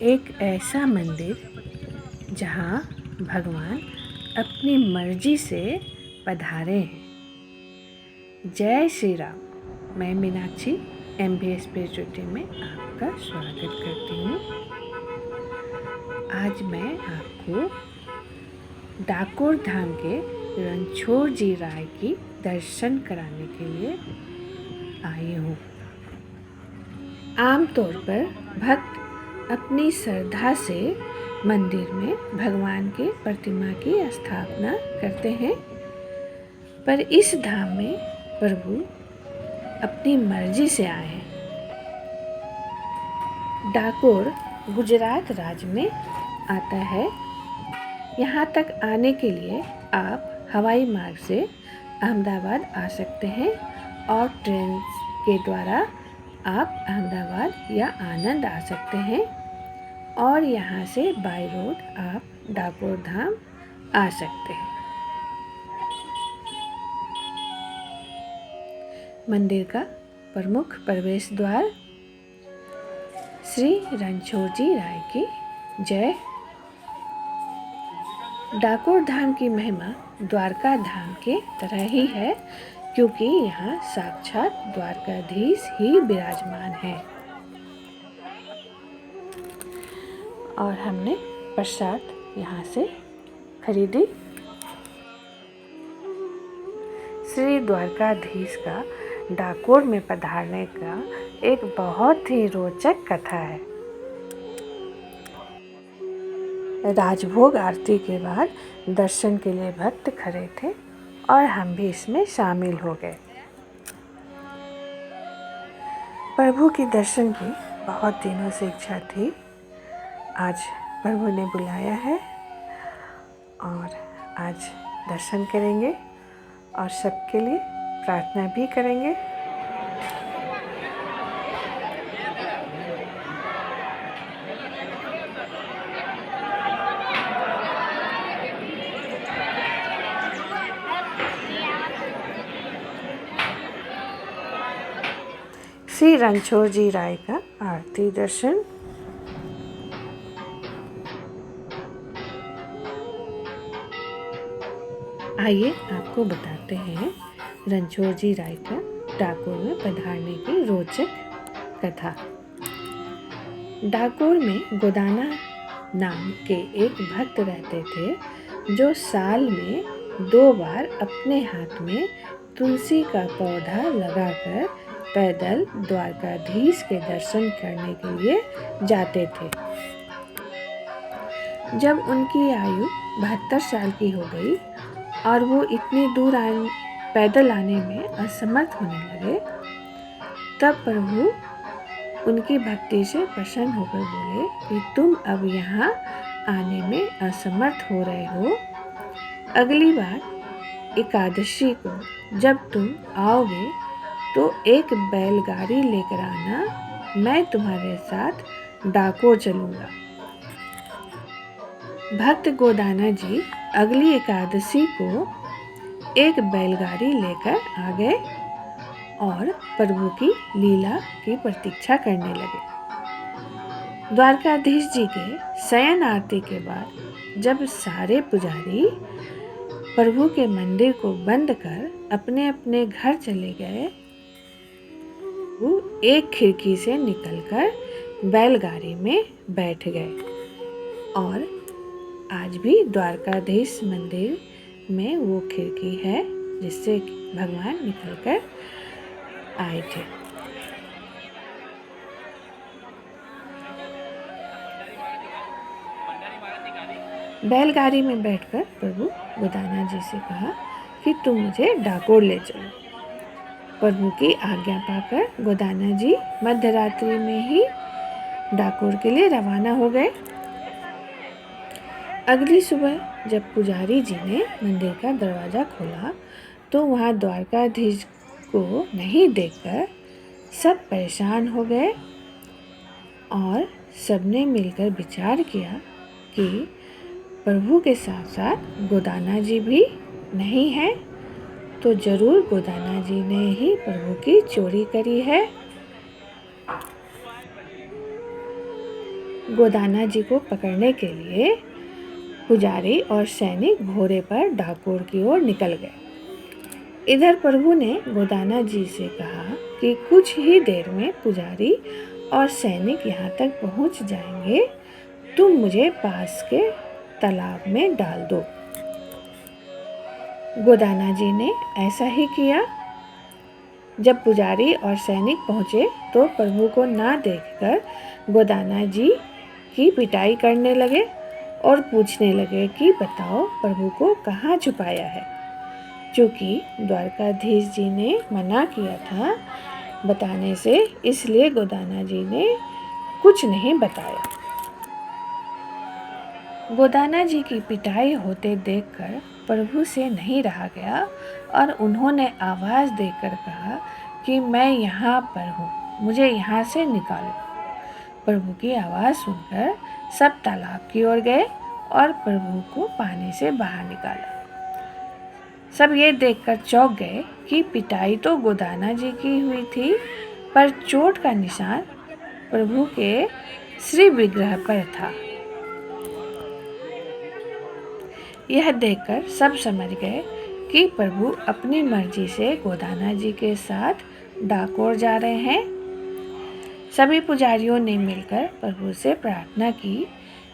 एक ऐसा मंदिर जहाँ भगवान अपनी मर्जी से पधारे हैं। जय श्री राम। मैं मीनाक्षी MB स्पिरिचुअलिटी में आपका स्वागत करती हूँ। आज मैं आपको डाकोर धाम के रणछोड़ जी राय की दर्शन कराने के लिए आई हूँ। आमतौर पर भक्त अपनी श्रद्धा से मंदिर में भगवान की प्रतिमा की स्थापना करते हैं, पर इस धाम में प्रभु अपनी मर्जी से आए हैं। डाकोर गुजरात राज्य में आता है। यहाँ तक आने के लिए आप हवाई मार्ग से अहमदाबाद आ सकते हैं और ट्रेन के द्वारा आप अहमदाबाद या आनंद आ सकते हैं और यहाँ से बाय रोड आप डाकोर धाम आ सकते हैं। मंदिर का प्रमुख प्रवेश द्वार। श्री रणछोड़ जी राय की जय। डाकोर धाम की महिमा द्वारका धाम के तरह ही है, क्योंकि यहाँ साक्षात द्वारकाधीश ही विराजमान है। और हमने प्रसाद यहाँ से खरीदी। श्री द्वारकाधीश का डाकोर में पधारने का एक बहुत ही रोचक कथा है। राजभोग आरती के बाद दर्शन के लिए भक्त खड़े थे और हम भी इसमें शामिल हो गए। प्रभु के दर्शन की बहुत दिनों से इच्छा थी। आज प्रभु ने बुलाया है और आज दर्शन करेंगे और सबके लिए प्रार्थना भी करेंगे। श्री रणछोड़ जी राय का आरती दर्शन। आइए आपको बताते हैं रणछोड़ जी राय का डाकोर में पधारने की रोचक कथा। डाकोर में गोदाना नाम के एक भक्त रहते थे, जो साल में 2 बार अपने हाथ में तुलसी का पौधा लगाकर पैदल द्वारकाधीश के दर्शन करने के लिए जाते थे। जब उनकी आयु 72 साल की हो गई और वो इतनी दूर पैदल आने में असमर्थ होने लगे, तब प्रभु उनकी भक्ति से प्रसन्न होकर बोले कि तुम अब यहाँ आने में असमर्थ हो रहे हो। अगली बार एकादशी को जब तुम आओगे तो एक बैलगाड़ी लेकर आना, मैं तुम्हारे साथ डाकोर चलूँगा। भक्त गोदाना जी अगली एकादशी को एक बैलगाड़ी लेकर आ गए और प्रभु की लीला की प्रतीक्षा करने लगे। द्वारकाधीश जी के शयन आरती के बाद जब सारे पुजारी प्रभु के मंदिर को बंद कर अपने अपने घर चले गए, वो एक खिड़की से निकलकर बैलगाड़ी में बैठ गए। और आज भी द्वारकाधीश मंदिर में वो खिड़की है जिससे भगवान निकलकर आए थे। बैलगाड़ी में बैठकर प्रभु गोदाना जी से कहा कि तुम मुझे डाकोर ले चलो। प्रभु की आज्ञा पाकर गोदाना जी मध्यरात्रि में ही डाकोर के लिए रवाना हो गए। अगली सुबह जब पुजारी जी ने मंदिर का दरवाज़ा खोला तो वहाँ द्वारकाधीश को नहीं देखकर सब परेशान हो गए और सबने मिलकर विचार किया कि प्रभु के साथ साथ गोदाना जी भी नहीं है, तो जरूर गोदाना जी ने ही प्रभु की चोरी करी है। गोदाना जी को पकड़ने के लिए पुजारी और सैनिक घोड़े पर डाकोर की ओर निकल गए। इधर प्रभु ने गोदाना जी से कहा कि कुछ ही देर में पुजारी और सैनिक यहाँ तक पहुँच जाएंगे, तुम मुझे पास के तालाब में डाल दो। गोदाना जी ने ऐसा ही किया। जब पुजारी और सैनिक पहुँचे तो प्रभु को ना देखकर गोदाना जी की पिटाई करने लगे और पूछने लगे कि बताओ प्रभु को कहाँ छुपाया है। चूँकि द्वारकाधीश जी ने मना किया था बताने से, इसलिए गोदाना जी ने कुछ नहीं बताया। गोदाना जी की पिटाई होते देखकर प्रभु से नहीं रहा गया और उन्होंने आवाज़ देकर कहा कि मैं यहाँ पर हूँ, मुझे यहाँ से निकालो। प्रभु की आवाज़ सुनकर सब तालाब की ओर गए और प्रभु को पानी से बाहर निकाला। सब ये देखकर चौंक गए कि पिटाई तो गोदाना जी की हुई थी, पर चोट का निशान प्रभु के श्री विग्रह पर था। यह देखकर सब समझ गए कि प्रभु अपनी मर्जी से गोदाना जी के साथ डाकोर जा रहे हैं। सभी पुजारियों ने मिलकर प्रभु से प्रार्थना की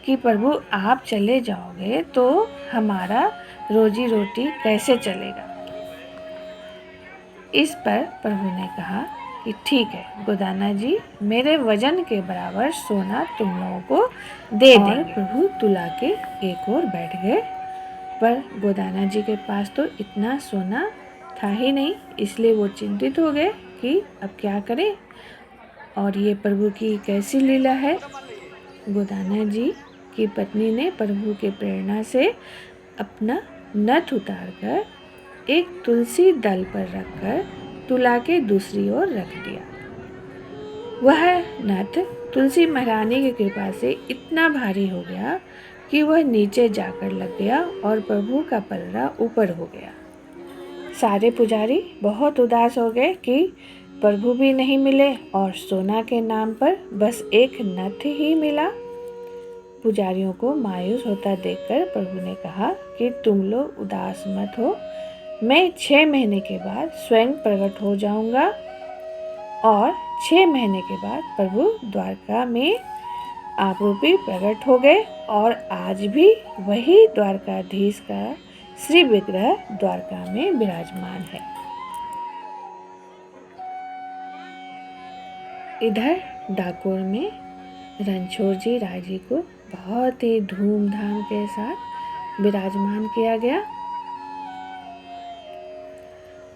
कि प्रभु आप चले जाओगे तो हमारा रोजी रोटी कैसे चलेगा। इस पर प्रभु ने कहा कि ठीक है गोदाना जी, मेरे वजन के बराबर सोना तुम लोगों को दे देंगे। प्रभु तुला के एक ओर बैठ गए, पर गोदाना जी के पास तो इतना सोना था ही नहीं, इसलिए वो चिंतित हो गए कि अब क्या करें और ये प्रभु की कैसी लीला है। गोदाना जी की पत्नी ने प्रभु के प्रेरणा से अपना नथ उतारकर एक तुलसी दल पर रखकर तुला के दूसरी ओर रख दिया। वह नथ तुलसी महारानी की कृपा से इतना भारी हो गया कि वह नीचे जाकर लग गया और प्रभु का पलड़ा ऊपर हो गया। सारे पुजारी बहुत उदास हो गए कि प्रभु भी नहीं मिले और सोना के नाम पर बस एक नथ ही मिला। पुजारियों को मायूस होता देखकर प्रभु ने कहा कि तुम लोग उदास मत हो, मैं 6 महीने के बाद स्वयं प्रकट हो जाऊंगा। और 6 महीने के बाद प्रभु द्वारका में आपरूपी प्रकट हो गए और आज भी वही द्वारकाधीश का श्री विग्रह द्वारका में विराजमान है। इधर डाकोर में रणछोड़ जी राय जी को बहुत ही धूमधाम के साथ विराजमान किया गया।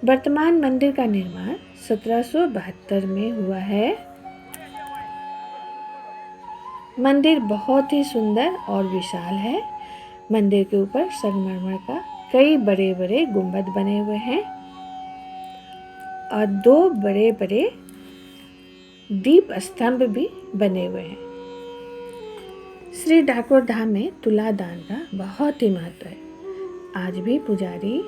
वर्तमान मंदिर का निर्माण 1772 में हुआ है। मंदिर बहुत ही सुंदर और विशाल है। मंदिर के ऊपर संगमरमर का कई बड़े बड़े गुंबद बने हुए हैं और 2 बड़े बड़े दीप स्तंभ भी बने हुए हैं। श्री डाकोर धाम में तुला दान का बहुत ही महत्व है। आज भी पुजारी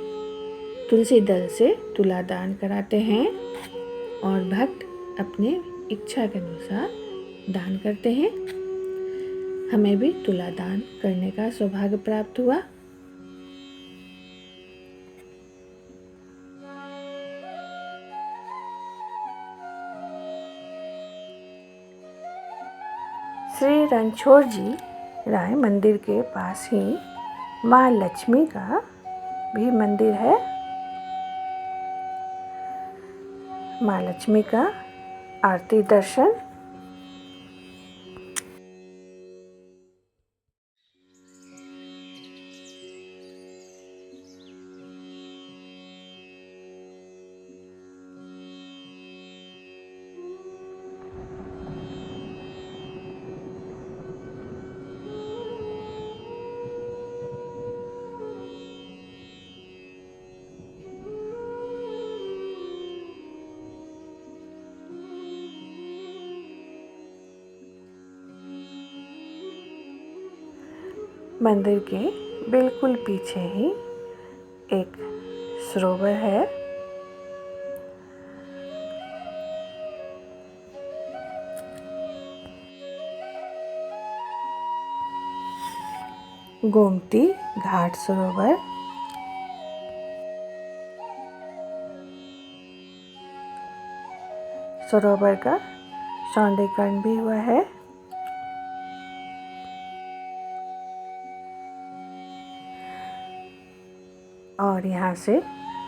तुलसी दल से तुला दान कराते हैं और भक्त अपने इच्छा के अनुसार दान करते हैं। हमें भी तुला दान करने का सौभाग्य प्राप्त हुआ। श्री रणछोड़ जी राय मंदिर के पास ही माँ लक्ष्मी का भी मंदिर है। माँ लक्ष्मी का आरती दर्शन। मंदिर के बिल्कुल पीछे ही एक सरोवर है। गोमती घाट सरोवर, सरोवर का सौंदर्यीकरण भी हुआ है। और यहाँ से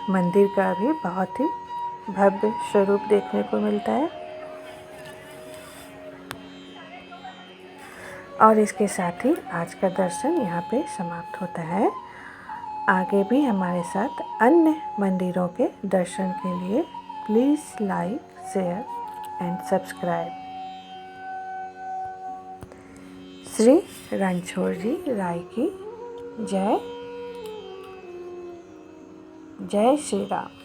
मंदिर का भी बहुत ही भव्य स्वरूप देखने को मिलता है। और इसके साथ ही आज का दर्शन यहाँ पे समाप्त होता है। आगे भी हमारे साथ अन्य मंदिरों के दर्शन के लिए please like, share and subscribe. Shri Ranchhod ji Rai की जय। जय श्री राम।